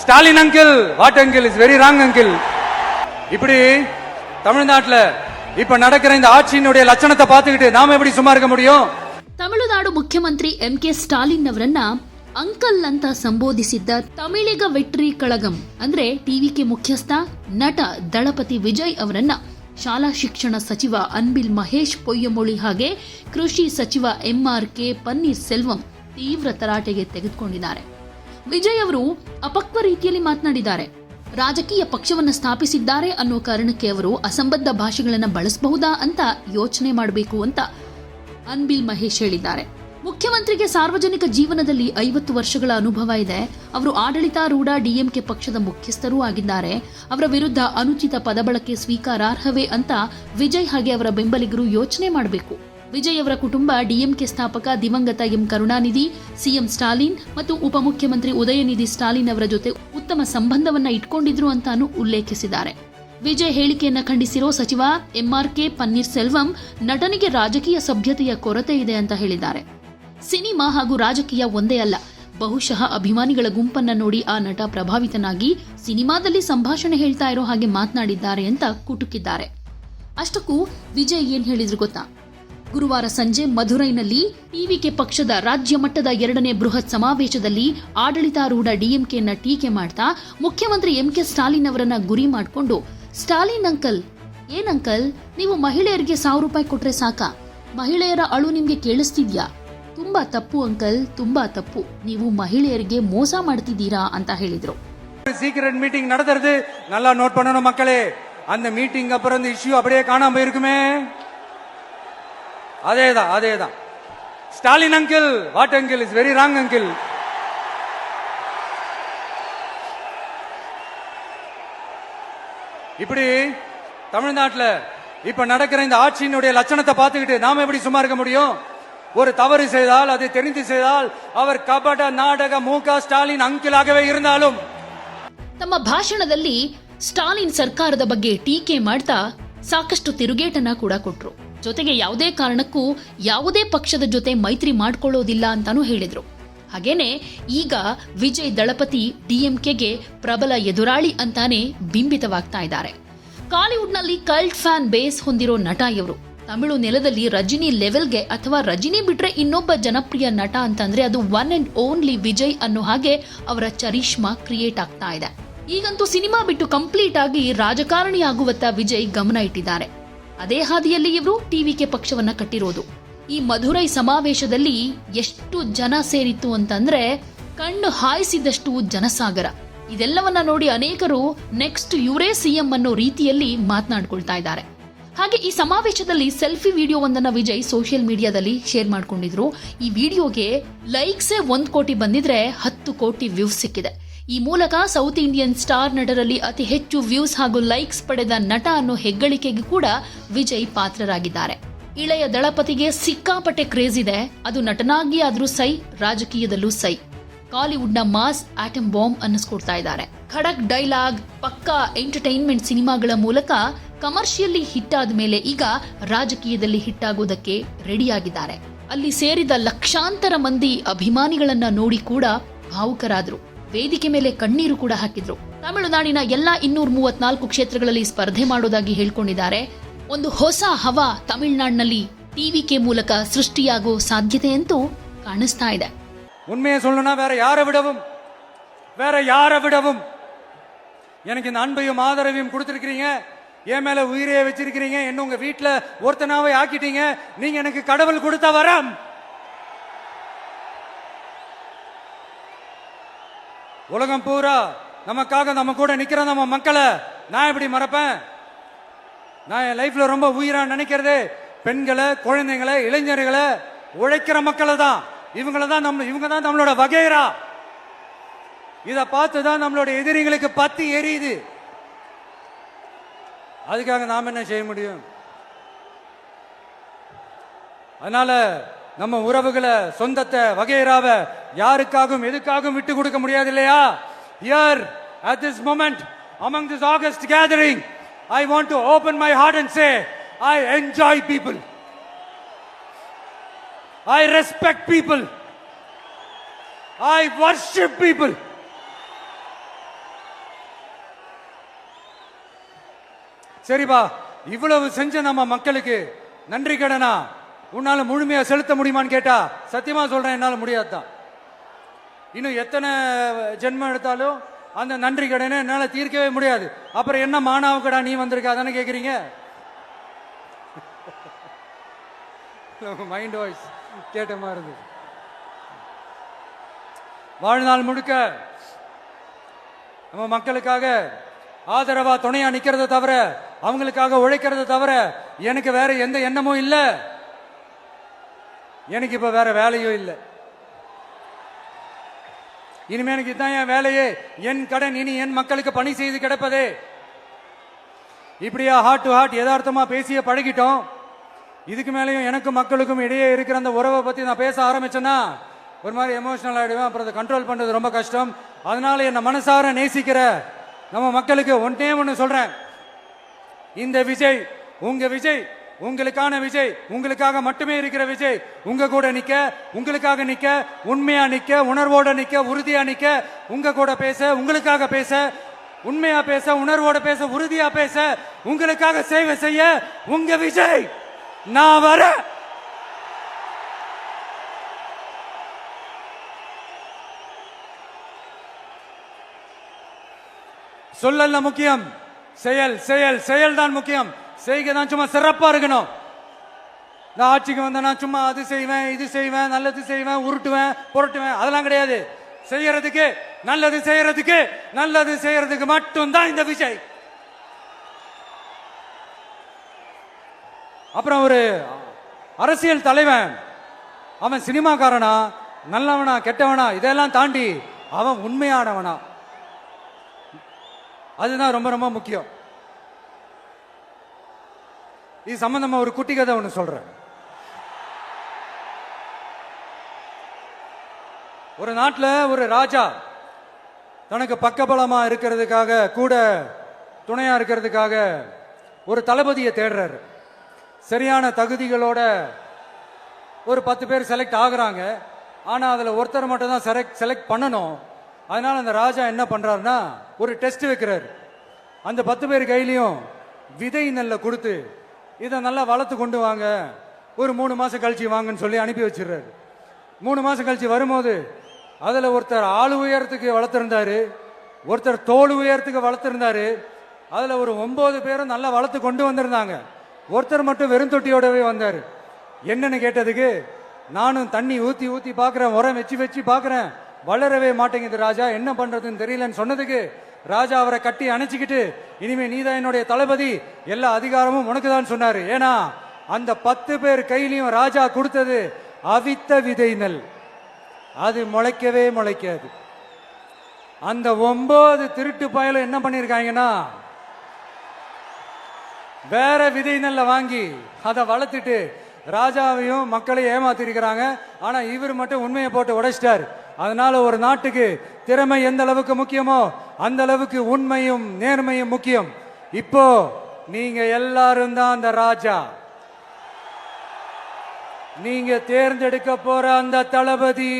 Stalin uncle, what uncle is very wrong uncle. இப்படி தமிழ்நாட்டுல இப்ப நடக்கிற இந்த ஆட்சியினுடைய லட்சணத்தை பார்த்துக்கிட்டு நாம எப்படி சும்மா இருக்க முடியும்? ತಮಿಳುನಾಡು ಮುಖ್ಯಮಂತ್ರಿ ಎಂಕೆ ಸ್ಟಾಲಿನ್ ಅವರನ್ನ ಅಂಕಲ್ ಅಂತ ಸಂಬೋಧಿಸಿದ್ದ ತಮಿಳಿಗ ವೆಟ್ರಿ ಕಳಗಂ ಅಂದ್ರೆ ಟಿವಿಕೆ ಮುಖ್ಯಸ್ಥ ನಟ ದಳಪತಿ ವಿಜಯ್ ಅವರನ್ನ ಶಾಲಾ ಶಿಕ್ಷಣ ಸಚಿವ ಅನ್ಬಿಲ್ ಮಹೇಶ್ ಪೊಯ್ಯಮೊಳಿ ಹಾಗೆ ಕೃಷಿ ಸಚಿವ ಎಂಆರ್ಕೆ ಪನ್ನೀರ್ ಸೆಲ್ವಂ ತೀವ್ರ ತರಾಟೆಗೆ ತೆಗೆದುಕೊಂಡಿದ್ದಾರೆ. ವಿಜಯ್ ಅವರು ಅಪಕ್ವ ರೀತಿಯಲ್ಲಿ ಮಾತನಾಡಿದ್ದಾರೆ. ರಾಜಕೀಯ ಪಕ್ಷವನ್ನು ಸ್ಥಾಪಿಸಿದ್ದಾರೆ ಅನ್ನೋ ಕಾರಣಕ್ಕೆ ಅವರು ಅಸಂಬದ್ಧ ಭಾಷೆಗಳನ್ನು ಬಳಸಬಹುದಾ ಅಂತ ಯೋಚನೆ ಮಾಡಬೇಕು ಅಂತ ಅನ್ಬಿಲ್ ಮಹೇಶ್ ಹೇಳಿದ್ದಾರೆ. ಮುಖ್ಯಮಂತ್ರಿಗೆ ಸಾರ್ವಜನಿಕ ಜೀವನದಲ್ಲಿ 50 ವರ್ಷಗಳ ಅನುಭವ ಇದೆ. ಅವರು ಆಡಳಿತಾರೂಢ ಡಿಎಂಕೆ ಪಕ್ಷದ ಮುಖ್ಯಸ್ಥರೂ ಆಗಿದ್ದಾರೆ. ಅವರ ವಿರುದ್ಧ ಅನುಚಿತ ಪದಬಳಕೆ ಸ್ವೀಕಾರಾರ್ಹವೇ ಅಂತ ವಿಜಯ್ ಹಾಗೆ ಅವರ ಬೆಂಬಲಿಗರು ಯೋಚನೆ ಮಾಡಬೇಕು. ವಿಜಯ್ ಅವರ ಕುಟುಂಬ ಡಿಎಂಕೆ ಸ್ಥಾಪಕ ದಿವಂಗತ ಎಂ ಕರುಣಾನಿಧಿ, ಸಿಎಂ ಸ್ಟಾಲಿನ್ ಮತ್ತು ಉಪಮುಖ್ಯಮಂತ್ರಿ ಉದಯನಿಧಿ ಸ್ಟಾಲಿನ್ ಅವರ ಜೊತೆ ಉತ್ತಮ ಸಂಬಂಧವನ್ನ ಇಟ್ಕೊಂಡಿದ್ರು ಅಂತಾನು ಉಲ್ಲೇಖಿಸಿದ್ದಾರೆ. ವಿಜಯ್ ಹೇಳಿಕೆಯನ್ನ ಖಂಡಿಸಿರೋ ಸಚಿವ ಎಂಆರ್ಕೆ ಪನ್ನೀರ್ ಸೆಲ್ವಂ ನಟನಿಗೆ ರಾಜಕೀಯ ಸಭ್ಯತೆಯ ಕೊರತೆ ಇದೆ ಅಂತ ಹೇಳಿದ್ದಾರೆ. ಸಿನಿಮಾ ಹಾಗೂ ರಾಜಕೀಯ ಒಂದೇ ಅಲ್ಲ, ಬಹುಶಃ ಅಭಿಮಾನಿಗಳ ಗುಂಪನ್ನ ನೋಡಿ ಆ ನಟ ಪ್ರಭಾವಿತನಾಗಿ ಸಿನಿಮಾದಲ್ಲಿ ಸಂಭಾಷಣೆ ಹೇಳ್ತಾ ಇರೋ ಹಾಗೆ ಮಾತನಾಡಿದ್ದಾರೆ ಅಂತ ಕುಟುಕಿದ್ದಾರೆ. ಅಷ್ಟಕ್ಕೂ ವಿಜಯ್ ಏನ್ ಹೇಳಿದ್ರು ಗೊತ್ತಾ? ಗುರುವಾರ ಸಂಜೆ ಮಧುರೈನಲ್ಲಿ ಟಿವಿಕೆ ಪಕ್ಷದ ರಾಜ್ಯ ಮಟ್ಟದ 2ನೇ ಬೃಹತ್ ಸಮಾವೇಶದಲ್ಲಿ ಆಡಳಿತಾರೂಢ ಡಿಎಂಕೆಯನ್ನ ಟೀಕೆ ಮಾಡ್ತಾ ಮುಖ್ಯಮಂತ್ರಿ ಎಂಕೆ ಸ್ಟಾಲಿನ್ ಅವರನ್ನ ಗುರಿ ಮಾಡಿಕೊಂಡು, ಸ್ಟಾಲಿನ್ ಅಂಕಲ್, ಏನ್ ಅಂಕಲ್ ನೀವು ಮಹಿಳೆಯರಿಗೆ 1000 ರೂಪಾಯಿ ಕೊಟ್ರೆ ಸಾಕಾ? ಮಹಿಳೆಯರ ಅಳು ನಿಮ್ಗೆ ಕೇಳಿಸ್ತಿದ್ಯಾ? ತುಂಬಾ ತಪ್ಪು ಅಂಕಲ್, ತುಂಬಾ ತಪ್ಪು. ನೀವು ಮಹಿಳೆಯರಿಗೆ ಮೋಸ ಮಾಡ್ತಿದ್ದೀರಾ ಅಂತ ಹೇಳಿದ್ರು. சீக்ரெட் மீட்டிங் நடத்துறது நல்லா நோட் பண்ணணும் மக்களே. அந்த மீட்டிங் அப்புறம் இந்த இஷ்யூ அப்படியே காணாம போயிருக்குமே. அதேதான். Stalin uncle, what uncle is very wrong uncle. இப்படி தமிழ்நாட்டுல இப்ப நடக்கிற இந்த ஆட்சியினுடைய லட்சணத்தை பார்த்துக்கிட்டு நாம எப்படி சும்மா இருக்க முடியும்? ஒரு தவறு செய்தால், அதை தெரிந்து செய்தால் அவர் கபட நாடக முக ಸ್ಟಾಲಿನ್ ಅಂಕಿಲ್ ಆಗவே இருந்தாலும் ತಮ್ಮ ಭಾಷಣದಲ್ಲಿ ಸ್ಟಾಲಿನ್ ಸರ್ಕಾರದ ಬಗ್ಗೆ ಟೀಕೆ ಮಾಡ್ತಾ ಸಾಕಷ್ಟು ತಿರುಗೇಟನ್ನ ಕೂಡ ಕೊಟ್ರು. ಜೊತೆಗೆ ಯಾವುದೇ ಕಾರಣಕ್ಕೂ ಯಾವುದೇ ಪಕ್ಷದ ಜೊತೆ ಮೈತ್ರಿ ಮಾಡ್ಕೊಳ್ಳೋದಿಲ್ಲ ಅಂತಾನೂ ಹೇಳಿದ್ರು. ಹಾಗೇನೆ ಈಗ ವಿಜಯ್ ದಳಪತಿ ಡಿಎಂಕೆಗೆ ಪ್ರಬಲ ಎದುರಾಳಿ ಅಂತಾನೆ ಬಿಂಬಿತವಾಗ್ತಾ ಇದ್ದಾರೆ. ಕಾಲಿವುಡ್ನಲ್ಲಿ ಕಲ್ಟ್ ಫ್ಯಾನ್ ಬೇಸ್ ಹೊಂದಿರೋ ನಟ ಇವರು. ತಮಿಳು ನೆಲದಲ್ಲಿ ರಜನಿ ಲೆವೆಲ್ಗೆ ಅಥವಾ ರಜನಿ ಬಿಟ್ರೆ ಇನ್ನೊಬ್ಬ ಜನಪ್ರಿಯ ನಟ ಅಂತಂದ್ರೆ ಅದು ಒನ್ ಅಂಡ್ ಓನ್ಲಿ ವಿಜಯ್ ಅನ್ನೋ ಹಾಗೆ ಅವರ ಚರಿಷ್ಮಾ ಕ್ರಿಯೇಟ್ ಆಗ್ತಾ ಇದೆ. ಈಗಂತೂ ಸಿನಿಮಾ ಬಿಟ್ಟು ಕಂಪ್ಲೀಟ್ ಆಗಿ ರಾಜಕಾರಣಿ ಆಗುವತ್ತ ವಿಜಯ್ ಗಮನ ಇಟ್ಟಿದ್ದಾರೆ. ಅದೇ ಹಾದಿಯಲ್ಲಿ ಇವರು ಟಿವಿಕೆ ಪಕ್ಷವನ್ನ ಕಟ್ಟಿರೋದು. ಈ ಮಧುರೈ ಸಮಾವೇಶದಲ್ಲಿ ಎಷ್ಟು ಜನ ಸೇರಿತ್ತು ಅಂತಂದ್ರೆ ಕಣ್ಣು ಹಾಯಿಸಿದಷ್ಟು ಜನಸಾಗರ. ಇದೆಲ್ಲವನ್ನ ನೋಡಿ ಅನೇಕರು ನೆಕ್ಸ್ಟ್ ಇವರೇ ಸಿಎಂ ಅನ್ನೋ ರೀತಿಯಲ್ಲಿ ಮಾತನಾಡ್ಕೊಳ್ತಾ ಇದ್ದಾರೆ. ಹಾಗೆ ಈ ಸಮಾವೇಶದಲ್ಲಿ ಸೆಲ್ಫಿ ವಿಡಿಯೋ ಒಂದನ್ನ ವಿಜಯ್ ಸೋಷಿಯಲ್ ಮೀಡಿಯಾದಲ್ಲಿ ಶೇರ್ ಮಾಡ್ಕೊಂಡಿದ್ರು. ಈ ವಿಡಿಯೋಗೆ ಲೈಕ್ಸೇ 1 ಕೋಟಿ ಬಂದಿದ್ರೆ 10 ಕೋಟಿ ವ್ಯೂಸ್ ಸಿಕ್ಕಿದೆ. ಈ ಮೂಲಕ ಸೌತ್ ಇಂಡಿಯನ್ ಸ್ಟಾರ್ ನಟರಲ್ಲಿ ಅತಿ ಹೆಚ್ಚು ವ್ಯೂಸ್ ಹಾಗೂ ಲೈಕ್ಸ್ ಪಡೆದ ನಟ ಅನ್ನೋ ಹೆಗ್ಗಳಿಕೆಗೆ ಕೂಡ ವಿಜಯ್ ಪಾತ್ರರಾಗಿದ್ದಾರೆ. ಇಳೆಯ ದಳಪತಿಗೆ ಸಿಕ್ಕಾಪಟ್ಟೆ ಕ್ರೇಜ್ ಇದೆ. ಅದು ನಟನಾಗಿ ಆದ್ರೂ ಸೈ, ರಾಜಕೀಯದಲ್ಲೂ ಸೈ. ಕಾಲಿವುಡ್ನ ಮಾಸ್ ಆಟಮ್ ಬಾಂಬ್ ಅನ್ನಿಸ್ಕೊಡ್ತಾ ಇದ್ದಾರೆ. ಖಡಕ್ ಡೈಲಾಗ್, ಪಕ್ಕಾ ಎಂಟರ್ಟೈನ್ಮೆಂಟ್ ಸಿನಿಮಾಗಳ ಮೂಲಕ ಕಮರ್ಷಿಯಲಿ ಹಿಟ್ ಆದ ಮೇಲೆ ಈಗ ರಾಜಕೀಯದಲ್ಲಿ ಹಿಟ್ ಆಗೋದಕ್ಕೆ ರೆಡಿಯಾಗಿದ್ದಾರೆ. ಅಲ್ಲಿ ಸೇರಿದ ಲಕ್ಷಾಂತರ ಮಂದಿ ಅಭಿಮಾನಿಗಳನ್ನ ನೋಡಿ ಕೂಡ ಭಾವುಕರಾದ್ರು. ವೇದಿಕೆ ಮೇಲೆ ಕಣ್ಣೀರು ಕೂಡ ಹಾಕಿದ್ರು. ತಮಿಳುನಾಡಿನ ಎಲ್ಲಾ 234 ಕ್ಷೇತ್ರಗಳಲ್ಲಿ ಸ್ಪರ್ಧೆ ಮಾಡೋದಾಗಿ ಹೇಳ್ಕೊಂಡಿದ್ದಾರೆ. ಒಂದು ಹೊಸ ಹವಾ ತಮಿಳುನಾಡಿನಲ್ಲಿ ಟಿವಿಕೆ ಮೂಲಕ ಸೃಷ್ಟಿಯಾಗೋ ಸಾಧ್ಯತೆಯಂತೂ ಕಾಣಿಸ್ತಾ ಇದೆ. உண்மையை சொல்லணும்னா வேற யாரை விடவும் எனக்கு இந்த அன்பையும் ஆதரவையும் கொடுத்திருக்கிறீங்க. என் மேல உயிரையே வச்சிருக்கிறீங்க. என்ன உங்க வீட்டுல ஒருத்தனாவே ஆக்கிட்டீங்க. நீங்க எனக்கு கடவுள் கொடுத்த வரம். உலகம் பூரா நமக்காக நம்ம கூட நிக்கிற நம்ம மக்களை நான் எப்படி மறப்பேன்? நான் என் லைஃப்ல ரொம்ப உயிரா நினைக்கிறதே பெண்களை, குழந்தைங்களை, இளைஞர்களை, உழைக்கிற மக்களை தான். இவங்க தான் நம்மளோட வகைரா. இத பார்த்துதான் நம்மளோட எதிரிகளுக்கு பத்தி எரியுது. அதுக்காக நாம என்ன செய்ய முடியும்? அதனால நம்ம உறவுகளை, சொந்தத்தை, வகைராவை யாருக்காகவும் எதுக்காகவும் விட்டு கொடுக்க முடியாது இல்லையா? Here at this moment among this August gathering I want to open my heart and say I enjoy people. I respect people. I worship people. சரிப்பா, இவ்வளவு செஞ்ச நம்ம மக்களுக்கு நன்றி கடனா உன்னால முழுமையா செலுத்த முடியுமான்னு கேட்டா சத்தியமா சொல்றேன், என்னால முடியாதுதான். இன்னும் எத்தனை ஜென்மம் எடுத்தாலும் அந்த நன்றி கடனை என்னால தீர்க்கவே முடியாது. அப்புறம் என்ன மானாவுக்கடா நீ வந்திருக்க தானே கேக்குறீங்க. மைண்ட் வாய்ஸ் கேட்ட மாதிரி இருந்தது. வாழ்நாள் முழுக்க நம்ம மக்களுக்காக ஆதரவா துணையா நிக்கிறத தவிர, அவங்களுக்காக உழைக்கிறத தவிர எனக்கு வேற எந்த எண்ணமும் இல்ல. எனக்கு இப்ப வேற வேலையும் இல்லை. இனிமே எனக்கு இதுதான் என் வேலையே, என் கடன். இனி என் மக்களுக்கு பணி செய்து கிடப்பதே. இப்படியா ஹார்ட் டு ஹார்ட் யதார்த்தமா பேசிய பழகிட்டோம். இதுக்கு மேலேயும் எனக்கும் மக்களுக்கும் இடையே இருக்கிற அந்த உறவை பத்தி நான் பேச ஆரம்பிச்சேன்னா ஒரு மாதிரி எமோஷனல் ஆயிடுவேன். அப்புறம் அதை கண்ட்ரோல் பண்றது ரொம்ப கஷ்டம். அதனால என்ன மனசார நேசிக்கிற நம்ம மக்களுக்கு ஒன்னே ஒன்று சொல்றேன், இந்த விஜய் உங்க விஜய், உங்களுக்கான விஜய், உங்களுக்காக மட்டுமே இருக்கிற விஜய். உங்க கூட நிக்க, உங்களுக்காக நிக்க, உண்மையா நிக்க, உணர்வோட நிக்க, உறுதியா நிக்க, உங்க கூட பேச, உங்களுக்காக பேச, உண்மையா பேச, உணர்வோட பேச, உறுதியா பேச, உங்களுக்காக சேவை செய்ய உங்க விஜய் நான் வர. சொல்லல முக்கியம், செயல் செயல் செயல் தான் முக்கியம். செய்கை தான் சும்மா சிறப்பா இருக்கணும். நான் ஆட்சிக்கு வந்தேன்னா சும்மா அது செய்வேன், இது செய்வேன், நல்லது செய்வேன், உருட்டுவேன், புரட்டுவேன், அதெல்லாம் கிடையாது. செய்யறதுக்கு, நல்லது செய்யறதுக்கு, நல்லது செய்யறதுக்கு மட்டும்தான் இந்த விஜய். அப்புறம் ஒரு அரசியல் தலைவன் அவன் சினிமாக்காரனா, நல்லவனா, கெட்டவனா, இதெல்லாம் தாண்டி அவன் உண்மையானவனா, அதுதான் ரொம்ப ரொம்ப முக்கியம். இது சம்பந்தமா ஒரு குட்டி கதை ஒன்று சொல்றேன். ஒரு நாட்டில் ஒரு ராஜா தனக்கு பக்கபலமா இருக்கிறதுக்காக, கூட துணையா இருக்கிறதுக்காக ஒரு தளபதியை தேடுறாரு. சரியான தகுதிகளோட ஒரு 10 பேர் செலக்ட் ஆகுறாங்க. ஆனா அதுல ஒருத்தர் மட்டும் தான் செலக்ட் பண்ணணும். அதனால அந்த ராஜா என்ன பண்றாருன்னா ஒரு டெஸ்ட் வைக்கிறாரு. அந்த 10 பேர் கையிலையும் விதை நெல்லை கொடுத்து இதை நல்லா வளர்த்து கொண்டு வாங்க, ஒரு 3 மாசம் கழிச்சு வாங்கன்னு சொல்லி அனுப்பி வச்சிடுறாரு. 3 மாசம் கழிச்சு வரும்போது அதுல ஒருத்தர் ஆளு உயரத்துக்கு வளர்த்திருந்தாரு, ஒருத்தர் தோல் உயரத்துக்கு வளர்த்திருந்தாரு. அதுல ஒரு 9 பேரும் நல்லா வளர்த்து கொண்டு வந்திருந்தாங்க. ஒருத்தர் மட்டும் வெறும் தொட்டியோடவே வந்தாரு. என்னன்னு கேட்டதுக்கு, நானும் தண்ணி ஊத்தி ஊத்தி பாக்குறேன், உரம் வச்சு வச்சு பாக்குறேன், வளரவே மாட்டேங்குது ராஜா, என்ன பண்றதுன்னு தெரியலன்னு சொன்னதுக்கு ராஜா அவரை கட்டி அணைச்சிக்கிட்டு, இனிமே நீதான் என்னுடைய தளபதி, எல்லா அதிகாரமும் உனக்கு தான் சொன்னாரு. ஏன்னா அந்த 10 பேர் கையிலையும் ராஜா கொடுத்தது அவித்த விதை நெல், அது முளைக்கவே முளைக்காது. அந்த 9 திருட்டு பயலும் என்ன பண்ணிருக்காங்கன்னா வேற விதை நெல்ல வாங்கி அதை வளர்த்துட்டு ராஜாவையும் மக்களையும் ஏமாத்திருக்கிறாங்க. ஆனா இவர் மட்டும் உண்மையை போட்டு உடைச்சிட்டார். அதனால ஒரு நாட்டுக்கு திறமை எந்த அளவுக்கு முக்கியமோ அந்த அளவுக்கு உண்மையும் நேர்மையும் முக்கியம். இப்போ நீங்க எல்லாரும் தான் அந்த ராஜா. நீங்க தேர்ந்தெடுக்க போற அந்த தளபதி